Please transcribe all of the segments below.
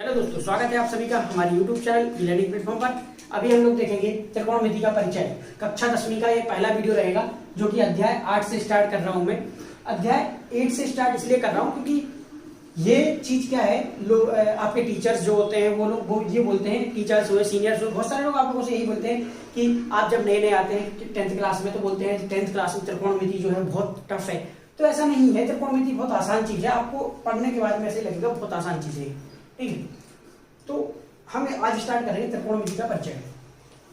Hello दोस्तों, स्वागत है आप सभी का हमारे YouTube channel e learning platform पर। अभी हम लोग देखेंगे त्रिकोणमिति का परिचय। कक्षा 10वीं का ये पहला वीडियो रहेगा जो कि अध्याय 8 से स्टार्ट कर रहा हूं मैं। अध्याय 8 से स्टार्ट इसलिए कर रहा हूं क्योंकि ये चीज क्या है, लोग आपके टीचर्स जो होते हैं वो लोग ये बोलते हैं, टीचर्स हुए, सीनियर्स हुए, बहुत सारे लोग आप लोगों से यही बोलते हैं कि आप जब नए नए आते हैं 10th क्लास में तो बोलते हैं 10th क्लास में त्रिकोणमिति जो है बहुत टफ है। तो ऐसा नहीं है, त्रिकोणमिति बहुत आसान चीज है। आपको पढ़ने के बाद में ऐसे लगेगा बहुत आसान चीज है, ठीक है। तो हम आज स्टार्ट करेंगे त्रिकोणमिति का परिचय।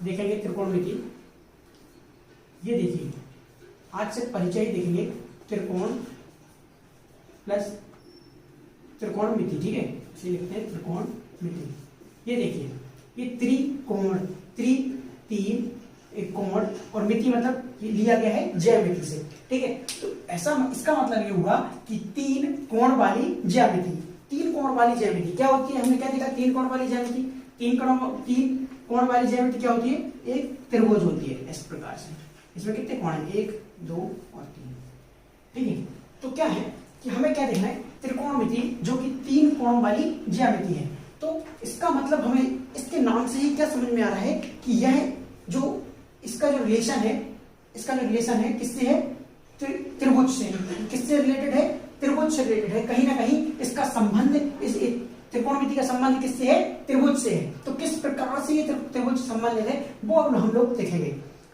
देखेंगे त्रिकोणमिति, ये देखिए आज से परिचय देखेंगे त्रिकोण प्लस त्रिकोणमिति, ठीक है। इसे लिखते हैं त्रिकोणमिति। ये देखिए, ये त्रिकोण, तीन एक कोण और मिति मतलब लिया गया है ज्यामिति से, ठीक है। तो ऐसा इसका मतलब ये हुआ कि तीन कोण वाली ज्यामिति। तीन कोण वाली ज्यामिति क्या होती है? हमने क्या देखा? तीन कोण वाली ज्यामिति, तीन कोण वाली ज्यामिति क्या होती है? एक त्रिभुज होती है इस प्रकार से। इसमें कितने कोण हैं? 1, 2 और 3, ठीक है। तो क्या है कि हमें क्या देखना है? त्रिकोणमिति जो कि तीन कोण वाली ज्यामिति है। तो इसका मतलब हमें इसके नाम से ही क्या समझ में आ रहा है कि यह जो इसका जो रिलेशन है, इसका जो रिलेशन है किससे है? त्रिभुज से। किससे रिलेटेड है? त्रिभुज से रिलेटेड है। कहीं ना कहीं इसका संबंध, इस त्रिकोणमिति का संबंध किससे है? त्रिभुज से है। तो किस प्रकार से ये त्रिभुज संबंधित है वो अब हम लोग देखेंगे,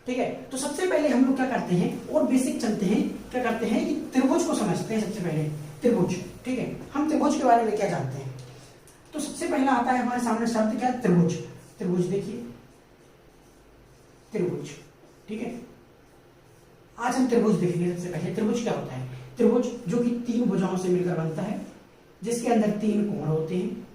ठीक है। तो सबसे पहले हम लोग क्या करते हैं और बेसिक चलते हैं, क्या करते हैं कि त्रिभुज को समझते हैं। सबसे पहले त्रिभुज, ठीक है। हम त्रिभुज के बारे में क्या जानते हैं? तो सबसे पहला आता है हमारे सामने शब्द क्या? त्रिभुज। त्रिभुज देखिए, त्रिभुज, ठीक है। आज हम त्रिभुज देखेंगे। सबसे पहले त्रिभुज क्या होता है? त्रिभुज जो कि तीन भुजाओं से मिलकर बनता है, जिसके अंदर तीन कोण होते हैं,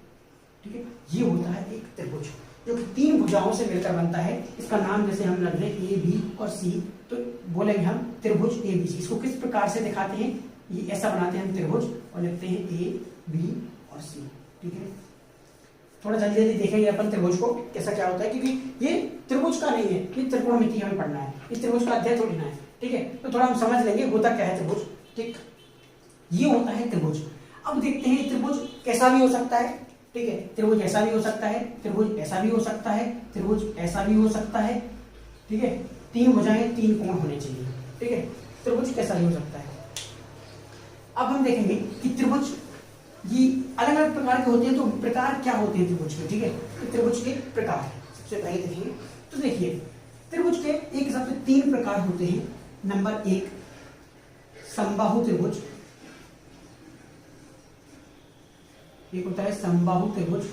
ठीक है। ये होता है एक त्रिभुज जो कि तीन भुजाओं से मिलकर बनता है। इसका नाम जैसे हम लग रहे ए, बी और सी, तो बोलेंगे हम त्रिभुज ए बी सी। इसको किस प्रकार से दिखाते हैं? ये ऐसा बनाते हैं हम त्रिभुज और लिखते हैं ए, बी और सी, ठीक है। थोड़ा जल्दी जल्दी देखेंगे अपन त्रिभुज को कैसा क्या होता है, क्योंकि ये त्रिभुज का नहीं है, ये त्रिकोणमिति हमें पढ़ना है। इस त्रिभुज का अध्याय थोड़ी ना है, ठीक है। तो थोड़ा हम समझ लेंगे होता क्या है त्रिभुज, ठीक। ये होता है त्रिभुज। अब देखते हैं त्रिभुज कैसा भी हो सकता है, ठीक है। त्रिभुज ऐसा भी हो सकता है, त्रिभुज ऐसा भी हो सकता है, त्रिभुज ऐसा भी हो सकता है, ठीक है। तीन भुजाएं, तीन कोण होने चाहिए, ठीक है। त्रिभुज कैसा भी हो सकता है। अब हम देखेंगे कि त्रिभुज ये अलग अलग प्रकार के होते हैं। तो प्रकार क्या होते हैं त्रिभुज के, ठीक है। तो त्रिभुज के प्रकार सबसे पहले देखेंगे। तो देखिए त्रिभुज के एक सबसे तीन प्रकार होते हैं। नंबर 1 समबाहु त्रिभुज, एक होता है समबाहु त्रिभुज,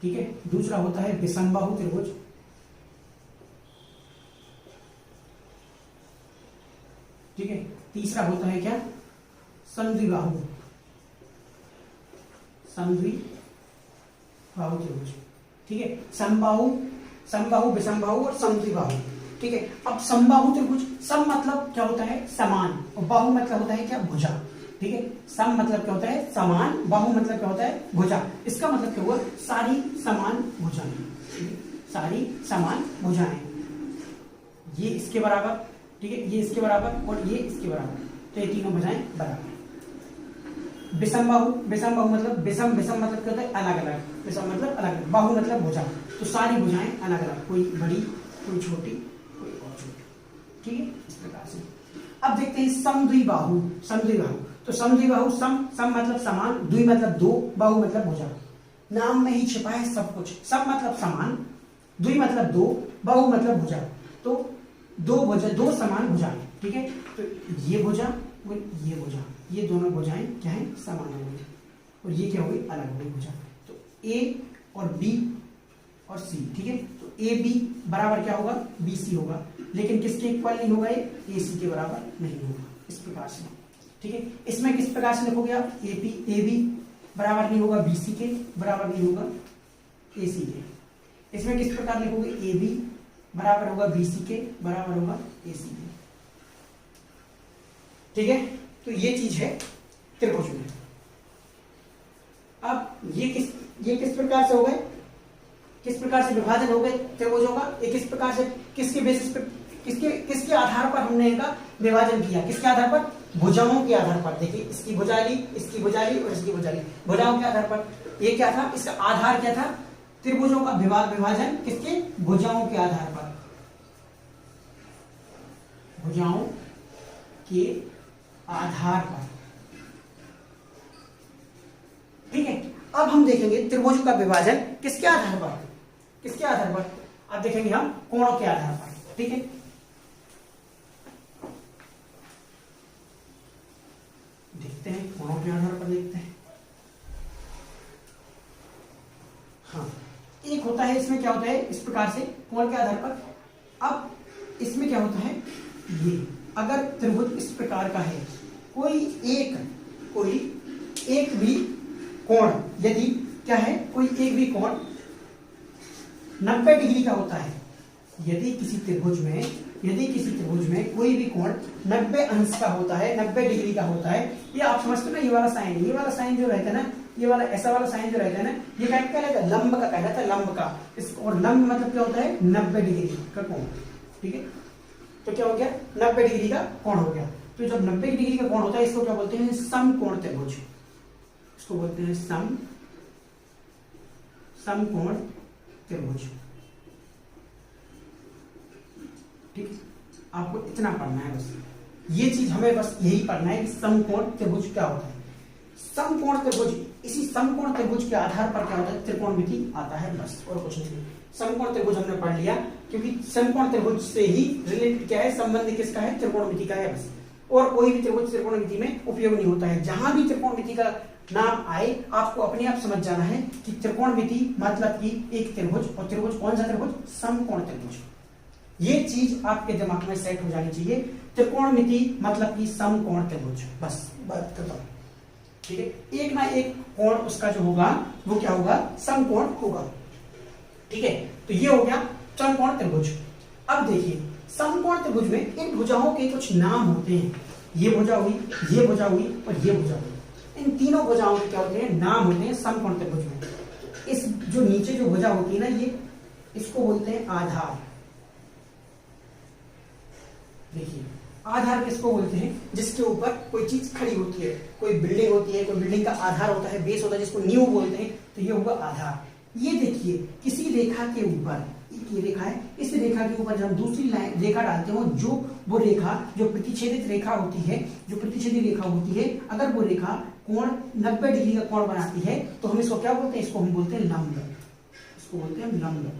ठीक है। दूसरा होता है विषमबाहु त्रिभुज, ठीक है। तीसरा होता है क्या? समद्विबाहु, समद्विबाहु त्रिभुज, ठीक है। समबाहु, विषमबाहु और समद्विबाहु, ठीक है। अब समबाहु त्रिभुज, सम मतलब क्या होता है? समान, और बाहु मतलब होता है क्या? भुजा, ठीक है। सम मतलब क्या होता है? समान, बाहु मतलब क्या होता है? भुजा। इसका मतलब क्या हुआ? सारी समान भुजाएं, सारी समान भुजाएं। ये इसके बराबर, ठीक है, ये इसके बराबर और ये इसके बराबर, तो ये तीनों भुजाएं बराबर। विषमबाहु, विषमबाहु मतलब विषम, विषम मतलब क्या होता है? अलग अलग। विषम मतलब अलग अलग, बाहु मतलब भुजा। तो सारी भुजाएं अलग अलग, कोई बड़ी, कोई छोटी, कोई और छोटी, ठीक है। इस प्रकार से अब देखते हैं समद्विबाहु। समद्विबाहु, तो समद्विबाहु, सम मतलब समान, द्वि मतलब दो, बाहु मतलब भुजा। नाम में ही छिपा है सब कुछ। सम मतलब समान, द्वि मतलब दो, बाहु मतलब भुजा। तो दो भुजा, दो समान भुजाएं, ठीक है। तो ये भुजा और ये भुजा, ये दोनों भुजाएं क्या है? समान हो गई, और ये क्या हो गई? अलग हो गई भुजा। तो ए और बी और सी, ठीक है। तो ए बी बराबर क्या होगा? बी सी होगा, लेकिन किसके इक्वल नहीं होगा? ए सी के बराबर नहीं होगा। इस प्रकार से, ठीक है। इसमें किस प्रकार से लिखोगे आप? ए बी बराबर नहीं होगा बी सी के, बराबर नहीं होगा ए सी के। इसमें किस प्रकार लिखोगे? ए बी बराबर होगा बी सी के, बराबर होगा ए सी के, ठीक है। तो ये चीज है त्रिभुज में। अब ये किस प्रकार से हो गए? किस प्रकार से विभाजन हो गए त्रिभुजों का? ये किस प्रकार से, किसके बेसिस पे, किसके आधार पर हमने इनका विभाजन किया? किसके आधार पर? भुजाओं के आधार पर, देखिए इसकी भुजाली, इसकी भुजाली और इसकी भुजाली, भुजाओं के आधार पर, ये क्या था, इसका आधार क्या था, त्रिभुजों का विभाजन किसके, भुजाओं के आधार पर, भुजाओं के आधार पर। ठीक है, अब हम देखेंगे त्रिभुज का विभाजन किसके आधार पर, किसके आधार पर, अब देखेंगे हम कोणों के आधार पर। ठीक है, देखते हैं कोणों के आधार पर, देखते हैं। हाँ, एक होता है, इसमें क्या होता है, इस प्रकार से कोण के आधार पर। अब इसमें क्या होता है, ये अगर त्रिभुज इस प्रकार का है, कोई एक भी कोण, यदि क्या है, कोई एक भी कोण 90 डिग्री का होता है, यदि किसी त्रिभुज में कोई भी कोण 90 अंश का होता है, 90 डिग्री का होता है, ये आप समझते हो ना, ये वाला साइन जो रहता है ना, ये वाला ऐसा वाला साइन जो रहता है ना, ये क्या कहलाता है, लंब का कहलाता है, लंब का। और लंब मतलब क्या होता है, 90 डिग्री का कोण। ठीक है, तो क्या हो गया, 90 डिग्री का कोण हो गया। तो जब 90 डिग्री का कोण होता है, इसको क्या बोलते हैं, समकोण त्रिभुज, इसको बोलते हैं समकोण त्रिभुज। ठीक, आपको इतना पढ़ना है बस, ये चीज हमें बस यही पढ़ना है कि समकोण त्रिभुज क्या होता है। समकोण त्रिभुज, इसी समकोण त्रिभुज के आधार पर क्या होता है, त्रिकोणमिति आता है, बस और कुछ नहीं। समकोण त्रिभुज हमने पढ़ लिया, क्योंकि समकोण त्रिभुज से ही रिलेटेड क्या है, संबंध किसका है, त्रिकोणमिति का है बस। और कोई भी त्रिभुज त्रिकोणमिति में उपयोग नहीं होता है। जहां भी त्रिकोणमिति का नाम आए, आपको अपने आप समझ जाना है कि त्रिकोणमिति मतलब कि एक त्रिभुज, और त्रिभुज कौन सा त्रिभुज, समकोण त्रिभुज। ये चीज आपके दिमाग में सेट हो जानी चाहिए, त्रिकोणमिति मतलब कि समकोण त्रिभुज, बस बात खत्म। ठीक है, एक ना एक कोण उसका जो होगा वो क्या होगा, समकोण होगा। ठीक है, तो ये हो गया समकोण त्रिभुज। अब देखिए समकोण त्रिभुज में इन भुजाओं के कुछ नाम होते हैं, ये भुजा हुई, ये भुजा हुई और ये भुजा हुई। इन तीनों भुजाओं के क्या होते हैं, नाम होते हैं समकोण त्रिभुज में। इस जो नीचे जो भुजा होती है ना, ये इसको बोलते हैं आधार। देखिए आधार किसको बोलते हैं, जिसके ऊपर कोई चीज खड़ी होती है, कोई बिल्डिंग होती है, कोई बिल्डिंग का आधार होता है, बेस होता है, जिसको नींव बोलते हैं, तो ये होगा आधार। ये देखिए किसी रेखा के ऊपर, ये रेखा है, इस रेखा के ऊपर जब हम दूसरी लाइन रेखा डालते हो, जो वो रेखा जो प्रतिच्छेदित रेखा होती है, जो प्रतिच्छेदी रेखा होती है, अगर वो रेखा कोण 90 डिग्री का कोण बनाती है, तो हम इसको क्या बोलते हैं, इसको हम बोलते हैं लंब, इसको बोलते हैं लंब।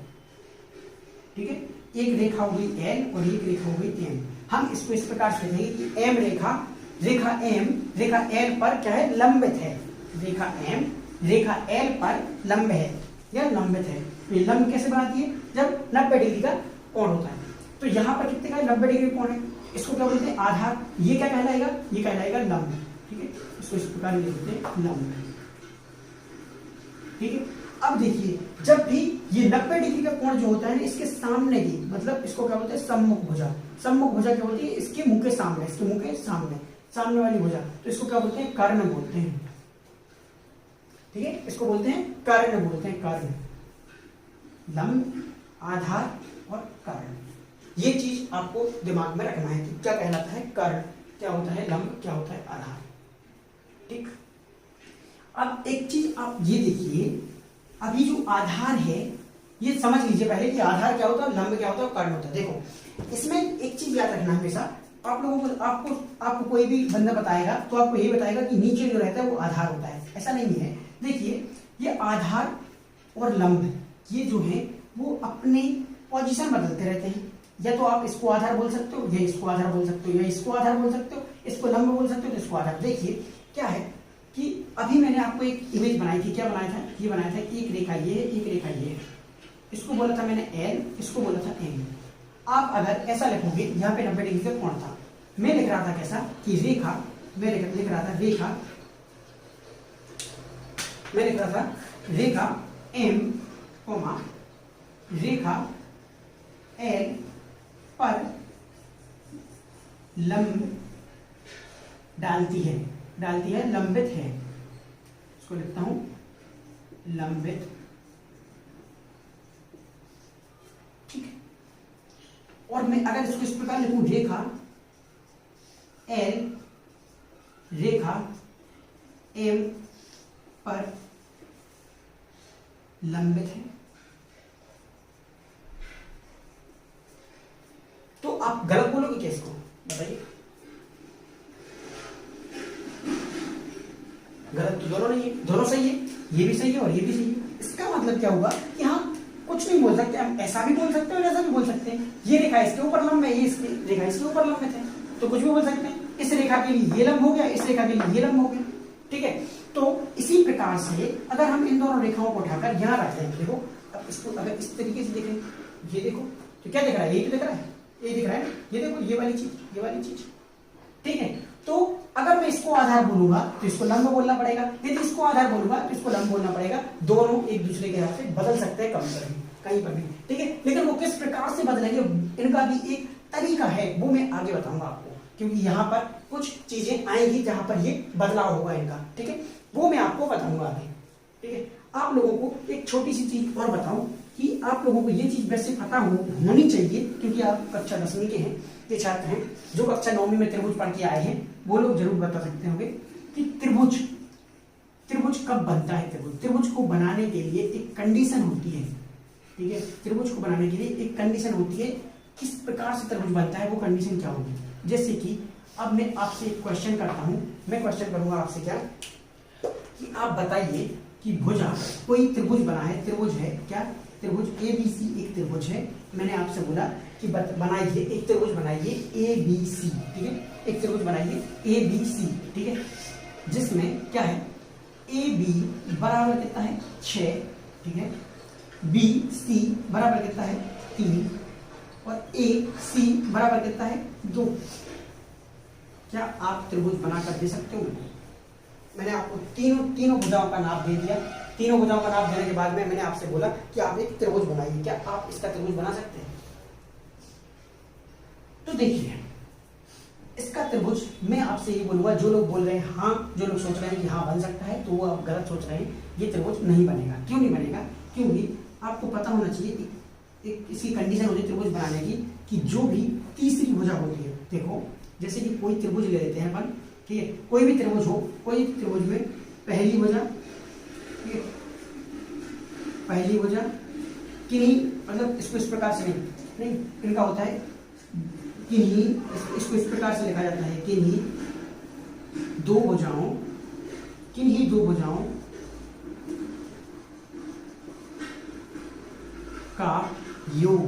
ठीक है, एक रेखा हो गई एल और एक रेखा हो गई एम। हम इसको इस प्रकार से देखेंगे कि एम रेखा एल पर क्या है, लंबित है, रेखा एल पर लंब है या लंबित है। ये लंब कैसे बनाती है, जब 90 डिग्री का कोण होता है। तो यहाँ पर कितने का 90 डिग्री कोण है, इसको क्या बोलते हैं, आधार। ये क्या कहलाएगा, ये कहलाएगा लंब। ठीक है, इसको इस प्रकार लिखते हैं लंब। ठीक है, अब देखिए जब भी ये 90 डिग्री का कोण जो होता है, इसके सामने की, मतलब इसको क्या बोलते हैं, सम्मुख भुजा। सम्मुख भुजा क्या होती है, इसके मुंह के सामने, इसके मुंह के सामने वाली भुजा, तो इसको क्या बोलते हैं, कर्ण बोलते हैं। ठीक है, इसको बोलते हैं कर्ण, बोलते हैं कर्ण। लंब, आधार और कर्ण, ये चीज आपको दिमाग में रखना है कि क्या कहलाता है कर्ण, क्या होता है लंब, क्या होता है आधार। ठीक, अब एक चीज आप ये देखिए, अभी जो आधार है ये समझ लीजिए पहले कि आधार क्या होता है, लंब क्या होता है, कर्ण होता है। देखो इसमें एक चीज याद रखना हमेशा, आप लोगों को आपको कोई भी बंदा बताएगा तो आपको यही बताएगा कि नीचे जो रहता है वो आधार होता है, ऐसा नहीं है। देखिए ये आधार और लंब ये जो है वो अपने पोजीशन बदलते रहते हैं, या तो आप इसको आधार बोल सकते हो, या इसको आधार बोल सकते हो, या इसको आधार बोल सकते हो, इसको लंब बोल सकते हो, तो इसको आधार। देखिए क्या है कि अभी मैंने आपको एक इमेज बनाई थी, क्या बनाया था, ये बनाया था, एक रेखा ये है, एक रेखा ये है, इसको बोला था मैंने एल, इसको बोला था एम। आप अगर ऐसा लिखोगे, यहाँ पे 90 डिग्री का कोण था, मैं लिख रहा था कैसा कि रेखा, मैं लिख रहा था रेखा एम कोमा रेखा एल पर लंब डालती है लंबित है, इसको लिखता हूं लंबित। ठीक है, और मैं अगर इसको इस प्रकार लिखूं, रेखा एल रेखा एम पर लंबित है, तो आप गलत बोलोगे क्या इसको? बताइए। गलत तो दोनों नहीं है, दोनों सही है, ये भी सही है और ये भी सही है। इसका मतलब क्या हुआ कि हाँ कुछ नहीं बोल सकते, हम ऐसा भी बोल सकते हैं और ऐसा भी बोल सकते हैं। ये रेखा इसके ऊपर लंब है, ये इसकी रेखा इसके ऊपर लंबित है, तो कुछ भी बोल सकते हैं। इस रेखा के लिए ये लंब हो गया, इस रेखा के लिए ये लंब हो गया, ठीक है। तो इसी प्रकार से अगर हम इन दोनों रेखाओं को उठाकर यहाँ रखते हैं, देखो अब इसको अगर इस तरीके से देखें, ये देखो तो क्या दिख रहा है? यही तो दिख रहा है, ये दिख रहा है, ये देखो ये वाली चीज, ये वाली चीज, ठीक है। तो अगर मैं इसको आधार बोलूंगा तो इसको लंब बोलना पड़ेगा, यदि इसको आधार बोलूंगा तो इसको लंब बोलना पड़ेगा। दोनों एक दूसरे के हिसाब से बदल सकते हैं कहीं पर भी, ठीक है। लेकिन वो किस प्रकार से बदलेंगे, इनका भी एक तरीका है, वो मैं आगे बताऊंगा आपको, क्योंकि यहाँ पर कुछ चीजें आएंगी जहां पर ये बदलाव होगा इनका, ठीक है, वो मैं आपको बताऊंगा आगे, ठीक है। आप लोगों को एक छोटी सी चीज और बताऊं कि आप लोगों को ये चीज वैसे पता होनी चाहिए, क्योंकि आप कक्षा 10वीं के हैं, ये छात्र हैं। जो कक्षा 9वीं में त्रिभुज पढ़ के आए हैं वो लोग जरूर बता सकते होंगे कि त्रिभुज कब बनता है। त्रिभुज को बनाने के लिए एक कंडीशन होती है, ठीक है। त्रिभुज को बनाने के लिए एक कंडीशन होती है, किस प्रकार से त्रिभुज बनता है वो कंडीशन क्या होगी। जैसे कि अब मैं आपसे एक क्वेश्चन करता हूं, मैं क्वेश्चन करूंगा आपसे क्या कि आप बताइए कि भुजा कोई त्रिभुज बना है, त्रिभुज है क्या, त्रिभुज ABC एक त्रिभुज है। मैंने आपसे बोला कि बनाइए एक त्रिभुज, बनाइए ABC, ठीक है, एक त्रिभुज बनाइए ABC, ठीक है, जिसमें क्या है AB बराबर कितना है 6, ठीक है, BC बराबर कितना है 3 और AC बराबर कितना है 2। क्या आप त्रिभुज बनाकर दे सकते हो? मैंने आपको तीनों भुजाओं का नाप दे दिया। तीनों भुजाओं का नाप देने के बाद में मैंने आपसे बोला कि आप एक त्रिभुज बनाइए, क्या आप इसका त्रिभुज बना सकते हैं? तो देखिए इसका त्रिभुज मैं आपसे ये बोलूंगा, जो लोग बोल रहे हैं हाँ, जो लोग सोच रहे हैं कि हाँ बन सकता है, तो वो आप गलत सोच रहे हैं। ये त्रिभुज नहीं बनेगा। क्यों नहीं बनेगा? क्योंकि आपको पता होना चाहिए एक इसकी कंडीशन होती है त्रिभुज बनाने की, कि जो भी तीसरी भुजा होती है, देखो जैसे कि कोई त्रिभुज ले लेते हैं अपन, ठीक है, कोई भी त्रिभुज हो, कोई त्रिभुज में पहली भुजा, ठीक है, पहली भुजा किन्हीं, मतलब इसको इस प्रकार से नहीं, इनका होता है किन्हीं, इसको इस प्रकार से लिखा जाता है किन्हीं दो भुजाओं का योग।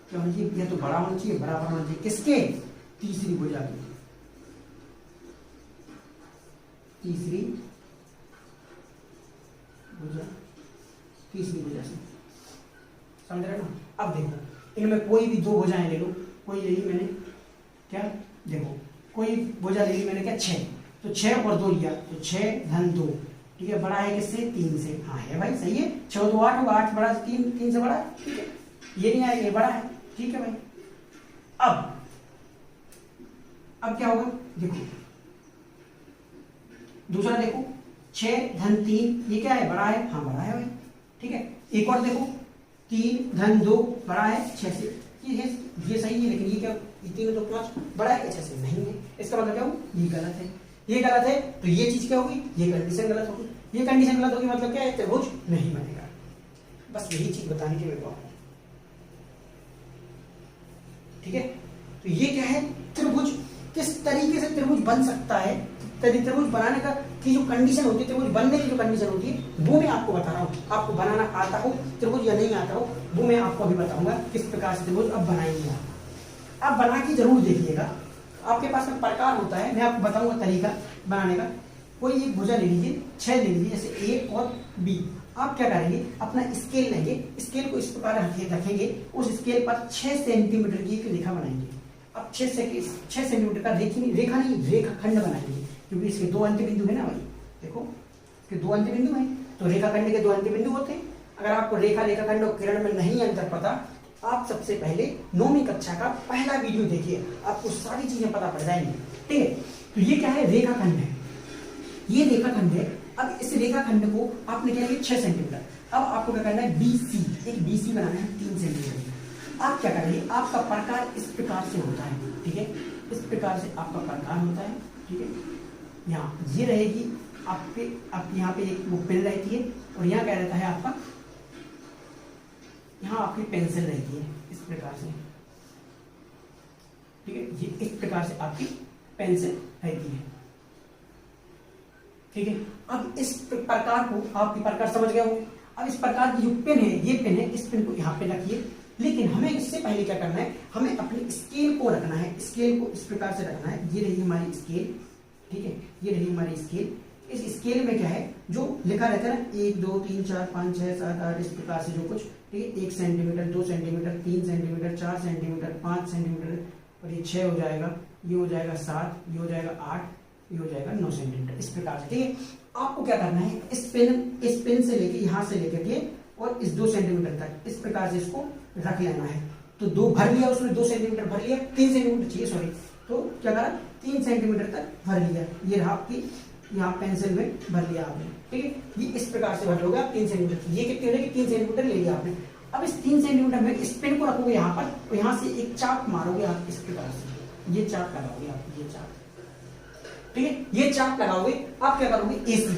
क्या होना चाहिए? यह तो बड़ा होना चाहिए, बराबर होना चाहिए किसके? तीसरी भुजा के, तीसरी भुजा से, समझ रहे ना? अब देखो इनमें कोई भी दो भुजाएं ले लो, कोई ले ली मैंने, क्या देखो कोई भुजा ले ली मैंने, क्या 6, तो 6 और 2 लिया तो 6 धन 2, ठीक है, बड़ा है किससे? 3 से। हाँ है भाई, सही है, 6 और 2 8 होगा, 8 बड़ा 3 से बड़ा, ठीक है, ये नहीं आएगा, ये बड़ा है, ठीक है भाई। अब क्या होगा? देखो दूसरा देखो 6 धन 3, ये क्या है? बड़ा है, हाँ बड़ा है भाई, ठीक है। एक और देखो 3 धन 2 बड़ा है 6 से, ये सही है, लेकिन ये क्या, ये 3 तो 5 बड़ा है 6 से? नहीं है। इसका मतलब क्या होगा? ये गलत है, ये गलत है, तो ये चीज क्या होगी? ये कंडीशन गलत होगी, ये कंडीशन गलत होगी, मतलब क्या है? त्रिभुज नहीं बनेगा। बस यही चीज बताने के मेरे को, ठीक है। तो ये क्या है? त्रिभुज, किस तरीके से त्रिभुज बन सकता है, त्रिभुज बनाने का की जो कंडीशन होती है, त्रिभुज बनने की जो कंडीशन होती है, वो मैं आपको बता रहा हूँ। आपको बनाना आता हो त्रिभुज या नहीं आता हो, वो मैं आपको अभी बताऊंगा किस प्रकार से त्रिभुज अब बनाएंगे। आप बना के जरूर देखिएगा। आपके पास में प्रकार होता है, मैं आपको बताऊंगा तरीका बनाने का। कोई एक भुजा ले लीजिए, 6 ले लीजिए, जैसे ए और बी। आप क्या करेंगे? अपना स्केल लेंगे, स्केल को इस प्रकार रखेंगे, उस स्केल पर 6 सेंटीमीटर की एक रेखा बनाएंगे। अब 6 सेंटीमीटर का रेखा नहीं रेखाखंड बनाएंगे, क्योंकि इसके 2 अंत्य बिंदु है ना भाई, देखो इसके 2 अंत्य बिंदु हैं, तो रेखाखंड के 2 अंत्य बिंदु होते हैं। अगर आपको रेखाखंड और किरण में नहीं अंतर पता, आप सबसे पहले 9वीं कक्षा का पहला वीडियो देखिए, आपको सारी चीजें पता पड़ जाएंगी, ठीक है। तो ये क्या है? रेखाखंड है, ये रेखाखंड है। अब इस रेखाखंड को आपने क्या किया? 6 सेंटीमीटर। अब आपको क्या करना है? BC, एक BC बनाना है 3 सेंटीमीटर। आप क्या करेंगे? आपका प्रकार इस प्रकार से होता है, ठीक है, इस प्रकार से आपका प्रकार होता है, ठीक है। यहाँ ये रहेगी आपके, आप यहाँ पे एक वो पेन रहती है और यहाँ क्या रहता है आपका, यहाँ आपकी पेंसिल रहती है इस प्रकार से, ठीक है। ये इस प्रकार से आपकी पेंसिल रहती है, ठीक है। अब इस प्रकार को आपकी प्रकार समझ गए हो। अब इस प्रकार की जो पेन है, ये पेन है, इस पेन को यहाँ पे रखिए। लेकिन हमें इससे पहले क्या करना है, हमें अपनी स्केल को रखना है, स्केल को इस प्रकार से रखना है। ये रही हमारी स्केल, ठीक है, ये रही हमारी स्केल। इस स्केल में क्या है, जो लिखा रहता है ना 1 2 3 4 5 6 7 8 इस प्रकार से जो कुछ, ठीक है। 1 centimetre, 2 centimetre, 3 centimetre, 4 centimetre, 5 centimetre, और ये 6 हो जाएगा, ये हो जाएगा 7, ये हो जाएगा 8, ये हो जाएगा 9 सेंटीमीटर इस प्रकार से, ठीक है। आपको क्या करना है, इस पेन से लेके यहाँ से लेकर के और इस 2 सेंटीमीटर तक इस प्रकार से इसको रख लेना है। तो 2 भर लिया उसमें, 2 सेंटीमीटर भर लिया, 3 सेंटीमीटर चाहिए सॉरी, तो क्या करा 3 सेंटीमीटर तक भर लिया। ये रहा आपकी यहाँ पेंसिल में भर लिया आपने, ठीक है। ये इस प्रकार से भर लोगे आप 3 सेंटीमीटर। ये कितने हो गए, 3 सेंटीमीटर ले लिया आपने। अब इस 3 सेंटीमीटर में इस पेन को रखोगे यहाँ पर, और यहाँ से एक चाप मारोगे आप इस प्रकार से, ये चाप लगाओगे आप, ये चाप, ठीक है। ये चाप लगाओगे, आप क्या करोगे, एसी।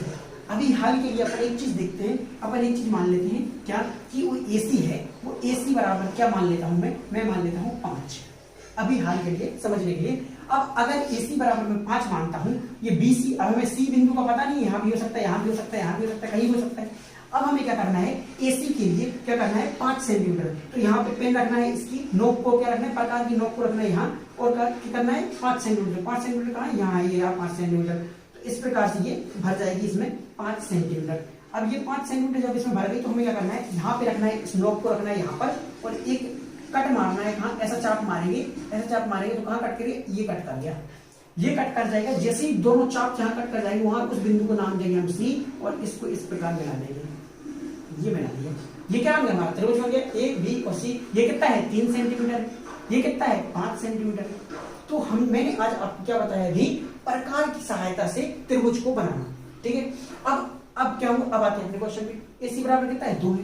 अभी हाल के लिए अपन एक चीज देखते हैं, अपन एक चीज मान लेते हैं क्या, कि वो एसी है, वो एसी बराबर क्या मान लेता हूं मैं मान लेता हूं 5। अभी हाल के लिए समझने के लिए, अब अगर AC बराबर मैं 5 मानता हूं, ये BC, अब हमें C बिंदु का पता नहीं है, यहाँ भी हो सकता है, यहाँ भी हो सकता है, यहाँ भी हो सकता है, कहीं भी हो सकता है। अब हमें क्या करना है, AC के लिए क्या करना है 5 सेंटीमीटर, तो यहाँ पे पेन रखना है, इसकी नोक को क्या रखना है, प्रकार की नोक को रखना है यहाँ, और क्या करना है 5 सेंटीमीटर। 5 सेंटीमीटर कहाँ है, यहाँ है, ये 5 सेंटीमीटर। तो इस प्रकार से ये भर जाएगी इसमें 5 सेंटीमीटर। अब ये 5 सेंटीमीटर जब इसमें भर गई, तो हमें क्या करना है, यहाँ पे रखना है, इस नोक को रखना है यहाँ पर, और एक कट मारना है। कहाँ, ऐसा चाप मारेंगे, ऐसा चाप मारेंगे तो कहाँ कट करिए, ये कट कर गया, ये कट कर जाएगा। जैसे ही दोनों चाप जहां कट कर जाएंगे, वहां उस बिंदु को नाम देंगे हम C, और इसको इस प्रकार बना देंगे, ये बना दिया। ये क्या हो गया, हमारा त्रिभुज हो गया A, B और C। ये कितना है 3 सेंटीमीटर, ये कितना है 5 सेंटीमीटर। तो मैंने आज आपको क्या बताया, भी प्रकार की सहायता से त्रिभुज को बनाना, ठीक है। अब क्या हुआ, अब आते हैं अपने क्वेश्चन पे। AC बराबर कितना है, 2 है,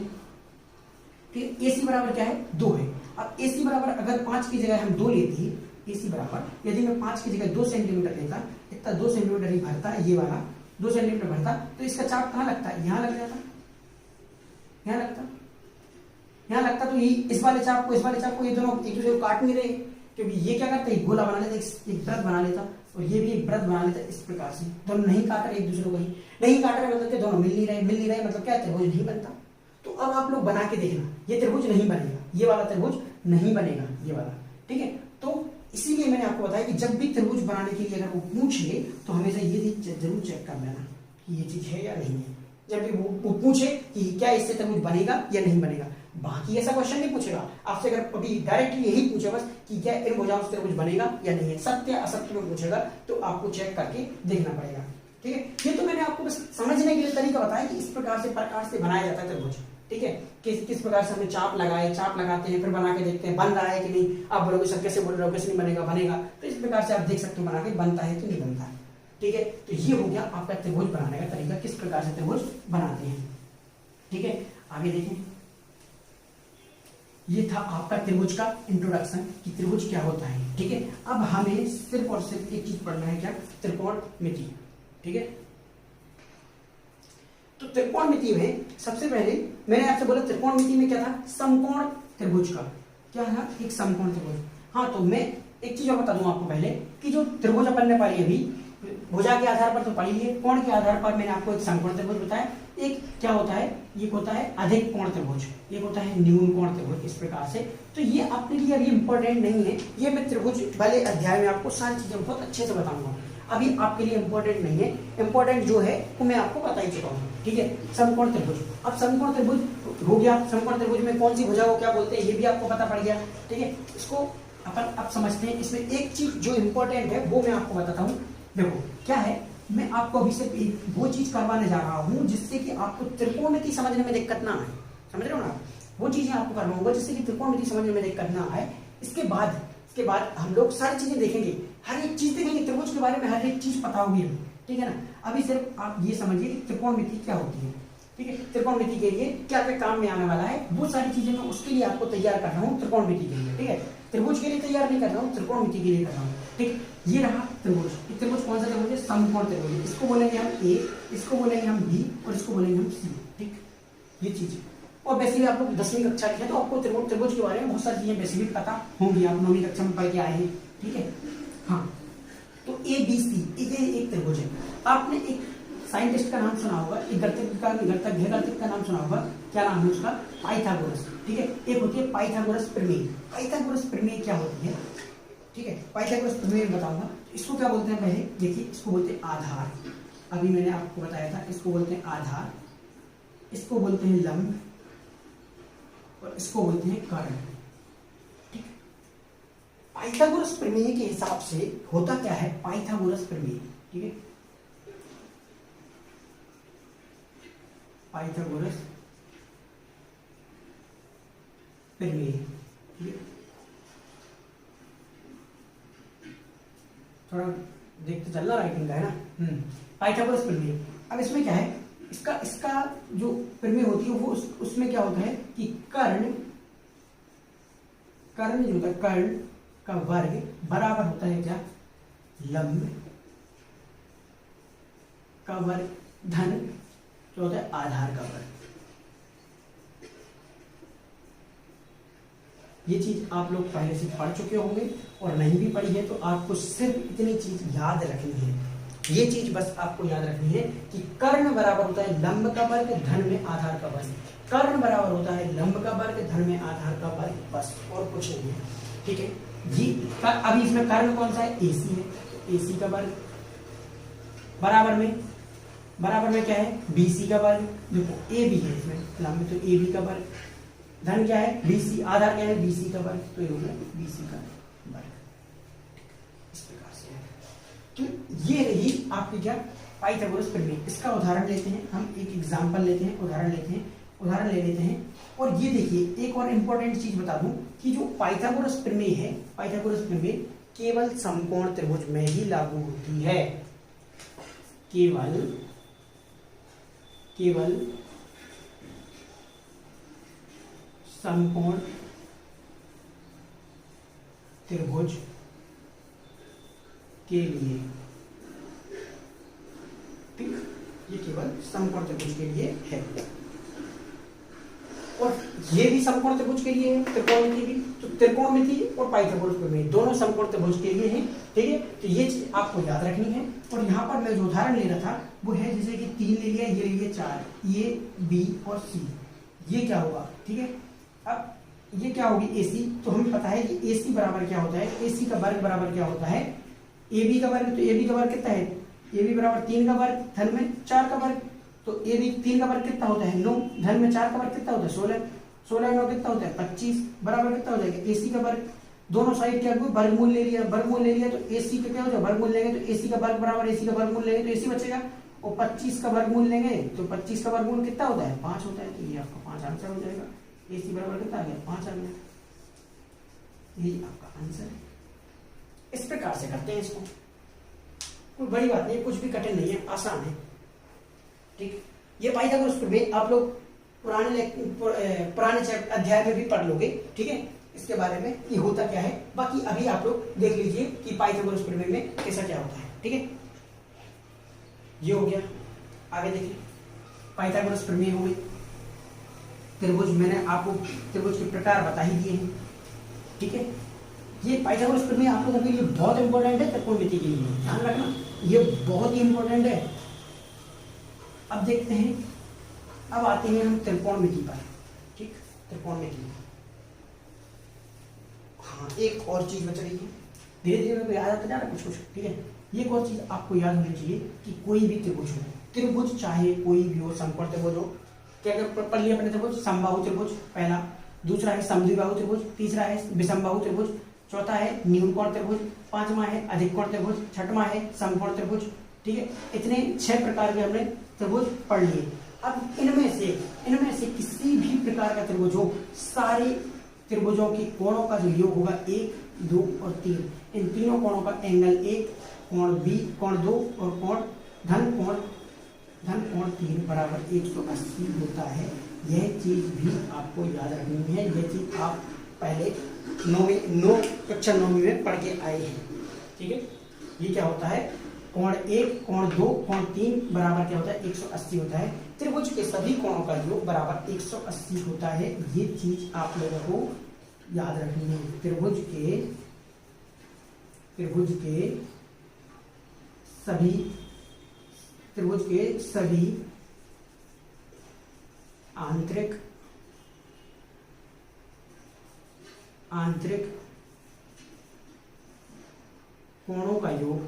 ठीक है। AC बराबर क्या है, 2 है। अब AC बराबर अगर 5 की जगह हम 2 लेते हैं, AC बराबर यदि मैं 5 की जगह 2 सेंटीमीटर लेता, इतना 2 सेंटीमीटर ही भरता है, ये वाला 2 सेंटीमीटर भरता, तो इसका चाप कहाँ लगता है, यहाँ लग जाता, यहाँ लगता, यहाँ लगता। तो ये इस वाले चाप को ये दोनों एक दूसरे को काट नहीं रहे, क्योंकि ये क्या करता है, गोला बना लेता, एक वृत्त बना लेता, और ये भी एक वृत्त बना लेता। इस प्रकार से दोनों नहीं काट रहे एक दूसरे को, ही नहीं काट रहे, मतलब कि दोनों मिल नहीं रहे, मतलब क्या त्रिभुज नहीं बनता। तो अब आप लोग बना के देखना, ये त्रिभुज नहीं बनेगा, ये वाला त्रिभुज नहीं बनेगा, ये वाला, ठीक है। तो इसीलिए मैंने आपको बताया कि जब भी त्रिभुज बनाने के लिए अगर वो पूछे, तो हमेशा ये जरूर चेक कर लेना कि ये चीज है या नहीं है। जब भी वो पूछे कि क्या इससे त्रिभुज बनेगा या नहीं बनेगा, बाकी ऐसा क्वेश्चन नहीं पूछेगा आपसे। अगर अभी डायरेक्टली यही पूछे बस कि क्या इन भुजाओं से त्रिभुज बनेगा या नहीं है, सत्य असत्य में पूछेगा, तो आपको चेक करके देखना पड़ेगा, ठीक है। ये तो मैंने आपको बस समझने के लिए तरीका बताया कि इस प्रकार से बनाया जाता है त्रिभुज, ठीक है। किस प्रकार से हमने चाप लगाए, चाप लगाते हैं, फिर बना के देखते हैं बन रहा है कि नहीं। आप बोलोगे सर कैसे बोल रहे हो, कैसे नहीं बनेगा, बनेगा। तो इस प्रकार से आप देख सकते हो बना के बनता है कि नहीं बनता है, ठीक है। तो ये हो गया आपका त्रिभुज बनाने का तरीका, किस प्रकार से त्रिभुज बनाते हैं, ठीक है। आगे देखें, ये था आपका त्रिभुज का इंट्रोडक्शन कि त्रिभुज क्या होता है, ठीक है। अब हमें सिर्फ और सिर्फ एक चीज पढ़ना है, क्या, त्रिकोणमिति, ठीक है। तो त्रिकोणमिति में सबसे पहले मैंने आपसे बोला, त्रिकोणमिति में क्या था, समकोण त्रिभुज का क्या था, एक समकोण त्रिभुज। हाँ, तो मैं एक चीज और बता दूं आपको पहले कि जो त्रिभुज अपन ने पढ़ी अभी, भुजा के आधार पर तो पढ़ी है, कोण के आधार पर मैंने आपको एक समकोण त्रिभुज बताया। एक क्या होता है, एक होता है अधिक कोण त्रिभुज, एक होता है न्यून कोण त्रिभुज, इस प्रकार से। तो ये अपने लिए अभी इंपॉर्टेंट नहीं है, ये मैं त्रिभुज वाले अध्याय में आपको सारी चीजें बहुत अच्छे से बताऊंगा, अभी आपके लिए इंपॉर्टेंट नहीं है। इंपॉर्टेंट जो है वो मैं आपको बता ही चुका हूँ, ठीक है। समकोण त्रिभुज, अब समकोण त्रिभुज हो गया, समकोण त्रिभुज में कौन सी भुजा को क्या बोलते हैं ये भी आपको पता पड़ गया, ठीक है। इसको अपन अब समझते हैं। इसमें एक चीज जो इंपॉर्टेंट है वो मैं आपको बताता हूँ। देखो क्या है, मैं आपको अभी से वो चीज करवाने जा रहा हूँ जिससे कि आपको त्रिकोणमिति समझने में दिक्कत ना आए, समझ रहे हो ना। वो चीजें आपको करवाऊंगा जिससे कि त्रिकोणमिति समझने में दिक्कत ना आए। इसके बाद हम लोग सारी चीजें देखेंगे, हर एक चीज देखेंगे, त्रिभुज के बारे में हर एक चीज पता होगी, ठीक है ना। अभी सिर्फ आप ये समझिए कि त्रिकोणमिति क्या होती है, ठीक है। त्रिकोणमिति के लिए क्या क्या काम में आने वाला है, वो सारी चीजें मैं उसके लिए आपको तैयार कर रहा हूँ त्रिकोणमिति के लिए, ठीक है। त्रिभुज के लिए तैयार नहीं कर रहा हूँ, त्रिकोणमिति के लिए कर रहा हूँ, ठीक। ये रहा त्रिभुज। त्रिभुज कौन सा त्रिभुज है? समकोण त्रिभुज। इसको बोलेंगे हम ए, इसको बोलेंगे हम बी और इसको बोलेंगे हम सी। ठीक, ये चीज। और वैसे भी आप लोग 10वीं कक्षा के हैं तो आपको त्रिभुज के बारे में बहुत सारी चीजें वैसे भी पता होंगी, आप 9वीं कक्षा में पढ़ के आए हैं। ठीक है, हाँ। तो ए बी सी एक त्रिभुज है। आपने एक साइंटिस्ट का नाम सुना होगा, एक गणितज्ञ का नाम सुना होगा, क्या नाम है उसका? पाइथागोरस। ठीक है, एक होती है पाइथागोरस प्रमेय। पाइथागोरस प्रमेय क्या होती है? ठीक है, पाइथागोरस प्रमेय बताऊंगा। इसको क्या बोलते हैं? पहले देखिए, इसको बोलते हैं आधार। अभी मैंने आपको बताया था, इसको बोलते हैं आधार, इसको बोलते हैं लंब और इसको बोलते हैं कर्ण। ठीक, पाइथागोरस प्रमेय के हिसाब से होता क्या है? पाइथागोरस प्रमेय, ठीक है, पाइथागोरस प्रमेय, ठीक है। थोड़ा देखते चलना, राइटिंग का है ना। पाइथागोरस प्रमेय। अब इसमें क्या है? इसका जो प्रमेय होती है वो उसमें क्या होता है कि कर्ण जो होता है, कर्ण का वर्ग बराबर होता है क्या? लंब का वर्ग धन जो होता है आधार का वर्ग। ये चीज आप लोग पहले से पढ़ चुके होंगे, और नहीं भी पढ़ी है तो आपको सिर्फ इतनी चीज याद रखनी है। ये चीज बस आपको याद रखनी है कि कर्ण बराबर होता है लंब का वर्ग धन में आधार का वर्ग। कर्ण बराबर होता है लंब का वर्ग धन में आधार का वर्ग, बस और कुछ नहीं है। ठीक है, ये अभी इसमें कर्ण कौन सा है? एसी है। एसी का वर्ग बराबर में क्या है? बीसी का वर्ग। देखो ए बी है इसमें लंब, तो ए बी का वर्ग, धन क्या है? बीसी, आधार क्या है? बीसी का वर्ग, तो ये हो गया बीसी का वर्ग। इस प्रकार से तो ये रही आपकी क्या? पाइथागोरस प्रमेय। इसका उदाहरण लेते हैं हम, एक एग्जांपल लेते हैं, उदाहरण ले लेते हैं। और ये देखिए, एक और इंपॉर्टेंट चीज बता दूं कि जो पाइथागोरस प्रमेय है, पाइथागोरस प्रमेय केवल समकोण त्रिभुज में ही लागू होती है। केवल समकोण त्रिभुज के लिए। ठीक, ये केवल समकोण त्रिभुज के लिए है, और ये भी समकोण त्रिभुज के लिए है, त्रिकोणमिति भी। तो त्रिकोणमिति और पाइथागोरस प्रमेय दोनों समकोण त्रिभुज के लिए हैं। ठीक है, तो ये चीज आपको याद रखनी है। और यहाँ पर मैं जो उदाहरण ले रहा था वो है जैसे कि 3 ले लिया, ये ले लिया 4, ये बी और सी, ये क्या होगा? ठीक है, अब ये क्या होगी? एसी। तो हमें पता है कि एसी बराबर क्या होता है? एसी का वर्ग बराबर क्या होता है? ए बी का वर्ग। तो ए बी का वर्ग कितना है? ए बी बराबर 3 का वर्ग धन में 4 का वर्ग। तो ए बी 3 का वर्ग कितना होता है? 9, धन में 4 का वर्ग कितना होता है? 16, 16 9 कितना होता है? 25, बराबर कितना हो जाएगा? एसी का वर्ग। दोनों साइड क्या वर्गमूल ले लिया, तो एसी का क्या हो जाएगा? वर्गमूल लेंगे तो एसी का वर्ग बराबर एसी का वर्गमूल लेंगे तो एसी बचेगा, और 25 का वर्गमूल लेंगे तो 25 का वर्गमूल कितना होता है? 5 होता है। तो ये आपका 5 आंसर हो जाएगा। एसी बराबर कितना आ गया? 5 आ गया। यही आपका आंसर है। इस प्रकार से करते हैं इसको, कोई बड़ी बात नहीं, कुछ भी कठिन नहीं है, आसान है। ठीक, ये पाइथागोरस प्रमेय आप लोग पुराने अध्याय में भी पढ़ लोगे। ठीक है, इसके बारे में ये होता क्या है। बाकी अभी आप लोग देख लीजिए कि पाइथागोरस प्रमेय में कैसा क्या होता है। ठीक है, ये हो गया। आगे देखिए, पाइथागोरस प्रमेय हो गई। त्रिभुज, मैंने आपको त्रिभुज के प्रकार बता ही दिए हैं। ठीक है, ये पाइथागोरस प्रमेय आप लोगों के लिए बहुत इंपॉर्टेंट है, त्रिकोणमिति के लिए ध्यान रखना, ये बहुत ही इंपॉर्टेंट है। अब देखते हैं, अब आते हैं हम त्रिकोणमिति पर। ठीक, त्रिकोणमिति। हाँ, एक और चीज बच रही है, धीरे धीरे मेरे को याद आता जा रहा है कुछ। ठीक है, ये एक और चीज आपको याद होनी चाहिए कि कोई भी त्रिभुज हो, त्रिभुज चाहे कोई भी हो, समकोण त्रिभुज हो, क्या पढ़ लिया अपने त्रिभुज? समबाहु त्रिभुज पहला, दूसरा है समद्विबाहु त्रिभुज, तीसरा है विषमबाहु त्रिभुज, चौथा है न्यूनकोण त्रिभुज, पांचवा है अधिक कोण त्रिभुज, छठवां है समकोण त्रिभुज। ठीक है, इतने 6 प्रकार के हमने त्रिभुज पढ़ लिए। अब इनमें से किसी भी प्रकार का त्रिभुज हो, सारे त्रिभुजों के कोणों का जो योग होगा 1, 2 और 3, इन तीनों कोणों का एंगल 1, कोण बी, कोण 2 और कोण धन कोण 3 बराबर 180 होता है। यह चीज भी आपको याद रखनी है। यह चीज आप पहले कक्षा 9वीं में पढ़ के आए हैं। ठीक है, ये क्या होता है, कोण 1, कोण 2, कोण 3 बराबर क्या होता है 180 होता है। त्रिभुज के सभी कोणों का योग बराबर 180 होता है। ये चीज आप लोगों को याद रखनी है। त्रिभुज के सभी आंतरिक कोणों का योग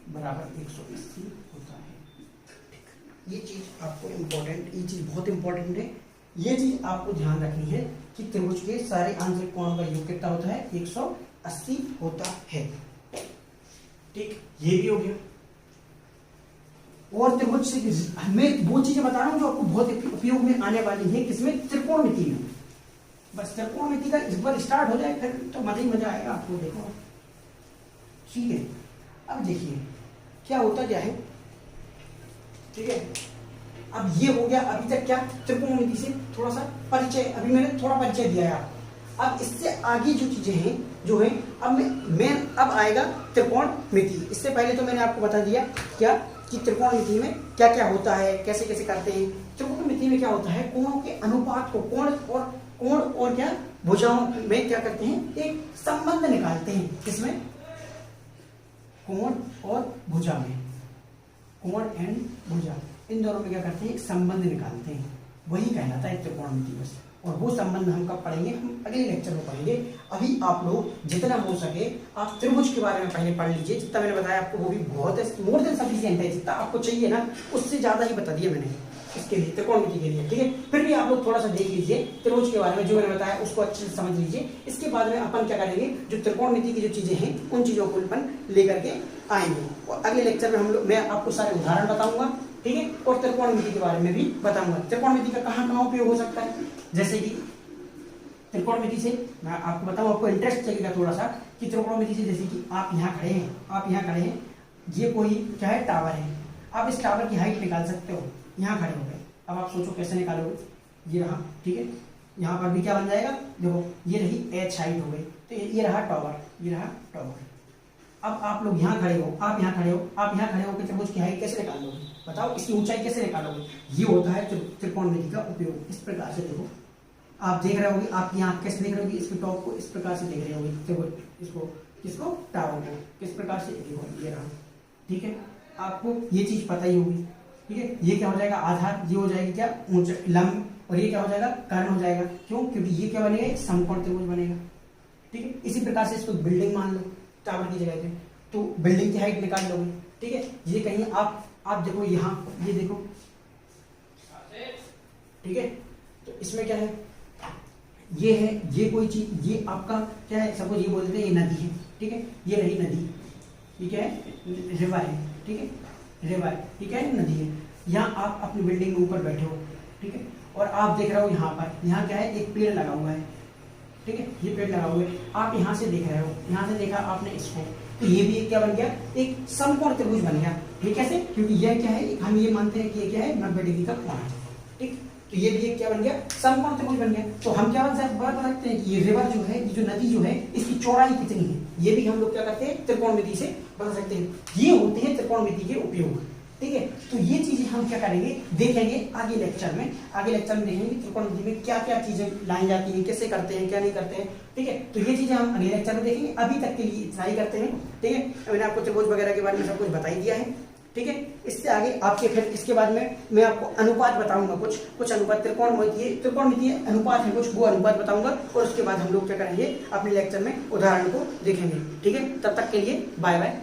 बराबर 180 होता है। ये चीज आपको इम्पोर्टेंट, ये चीज बहुत इंपॉर्टेंट है। ये चीज आपको ध्यान रखनी है कि त्रिभुज के सारे आंतरिक कोणों का योग कितना होता है 180 होता है। ठीक, ये भी हो गया। और त्रिभुज से मैं वो चीजें बता रहा हूं जो आपको बहुत उपयोग में आने वाली है, किसमें, त्रिकोणमिति में। बस त्रिकोणमिति का इस बार स्टार्ट हो जाए फिर तो मजा ही मजा आएगा आपको। देखो ठीक है, अब देखिए क्या होता क्या है। ठीक है, अब ये हो गया अभी तक क्या, त्रिकोणमिति से थोड़ा सा परिचय, अभी मैंने थोड़ा परिचय दिया है आपको। अब इससे आगे जो चीजें हैं जो है, अब आएगा त्रिकोणमिति। इससे पहले तो मैंने आपको बता दिया क्या कि त्रिकोणमिति में क्या क्या होता है, कैसे कैसे करते हैं। त्रिकोणमिति में क्या होता है, कोणों के अनुपात को, कोण और क्या भुजाओं में क्या करते हैं, एक संबंध निकालते हैं। किसमें, कोण और भुजा में, कोण एंड भुजा, इन दोनों में क्या करते हैं, एक संबंध निकालते हैं। वही कहलाता है त्रिकोणमिति बस। और वो संबंध हम कब पढ़ेंगे, हम अगले लेक्चर में पढ़ेंगे। अभी आप लोग जितना हो सके आप त्रिभुज के बारे में पहले पढ़ लीजिए। जितना मैंने बताया आपको वो भी बहुत है, मोर देन सफिशिएंट है। जितना आपको चाहिए ना उससे ज्यादा ही बता दिया मैंने इसके लिए, त्रिकोणमिति के लिए। ठीक है, फिर भी आप लोग थोड़ा सा देख लीजिए त्रिभुज के बारे में, जो मैंने बताया उसको अच्छे से समझ लीजिए। इसके बाद में अपन क्या करेंगे, जो त्रिकोणमिति की जो चीजें हैं उन चीजों को अपन लेकर के आएंगे। और अगले लेक्चर में मैं आपको सारे उदाहरण बताऊंगा। ठीक है, और त्रिकोणमिति के बारे में भी बताऊंगा। त्रिकोणमिति का कहाँ उपयोग हो सकता है, जैसे कि त्रिकोणमिति से मैं आपको बताऊं, आपको इंटरेस्ट चलेगा थोड़ा सा कि त्रिकोणमिति से, जैसे कि आप यहाँ खड़े हैं, ये कोई क्या है, टावर है। आप इस टावर की हाइट निकाल सकते हो, यहाँ खड़े हो गए। अब आप सोचो कैसे निकालोगे, ये रहा। ठीक है, यहाँ पर भी क्या बन जाएगा, देखो ये रही h हाइट हो गई, तो ये रहा टावर। अब आप लोग यहाँ खड़े हो, आप यहाँ खड़े हो कि त्रिभुज की हाइट कैसे निकाल लोगे, बताओ, इसकी ऊंचाई कैसे निकालोगे। ये होता है त्रिकोणमिति का उपयोग। इस प्रकार से देखो, आप देख रहे होगे, आपकी आंख कैसे देख रहे होगी, इसके टॉप को इस प्रकार से देख रहे होगे, इसको टावर को किस प्रकार से, देखो ये रहा। ठीक है, आपको ये चीज पता ही होगी। ठीक है, ये क्या हो जाएगा, आधार, ये हो जाएगी क्या, ऊंचा लंब, और ये क्या हो जाएगा, कर्ण हो जाएगा। क्यों, क्योंकि ये क्या बनेगा, एक समकोण त्रिभुज बनेगा। ठीक है, इसी प्रकार से इसको बिल्डिंग मान लो टावर की जगह पे, तो बिल्डिंग की हाइट निकाल लोगे। ठीक है, ये कहीं आप देखो यहाँ, ये देखो। ठीक है, तो इसमें क्या है, ये है, ये कोई चीज, ये आपका क्या है, सपोज ये बोल देते हैं ये नदी है। ठीक है, ये रही नदी, ये क्या है, रिवर है। ठीक है, रिवर, ठीक है, नदी है। यहाँ आप अपनी बिल्डिंग में ऊपर बैठे हो। ठीक है, और आप देख रहे हो यहाँ पर, यहाँ क्या है, एक पेड़ लगा हुआ है। ठीक है, ये पेड़ लगा हुआ है, आप यहाँ से देख रहे हो, यहाँ से देखा आपने इसको, तो ये भी एक क्या बन गया, एक समकोण त्रिभुज बन गया। ये कैसे, क्योंकि यह क्या है, हम ये मानते हैं कि ये क्या है, 90 डिग्री का कोण है। ठीक, तो ये भी एक क्या बन गया, समकोण त्रिभुज बन गया। तो हम क्या बता सकते हैं कि ये रिवर जो है, ये जो नदी जो है, इसकी चौड़ाई कितनी है, ये भी हम लोग क्या करते हैं, त्रिकोणमिति से बता सकते हैं। ये होते हैं त्रिकोणमिति के उपयोग। ठीक है, तो ये चीजें हम क्या करेंगे, देखेंगे आगे लेक्चर में। देखेंगे त्रिकोणमिति में क्या क्या चीजें लाई जाती हैं, कैसे करते हैं, क्या नहीं करते हैं। ठीक है, तो ये चीजें हम अगले लेक्चर में देखेंगे। अभी तक के लिए इतना ही करते हैं। ठीक है, मैंने आपको त्रिभुज वगैरह के बारे में सब कुछ बता ही दिया है। ठीक है, इससे आगे आपके फिर इसके बाद में मैं आपको अनुपात बताऊंगा, कुछ अनुपात, त्रिकोणमिति अनुपात है कुछ, वो अनुपात बताऊंगा। और उसके बाद हम लोग क्या करेंगे, अपने लेक्चर में उदाहरण को देखेंगे। ठीक है, तब तक के लिए बाय बाय।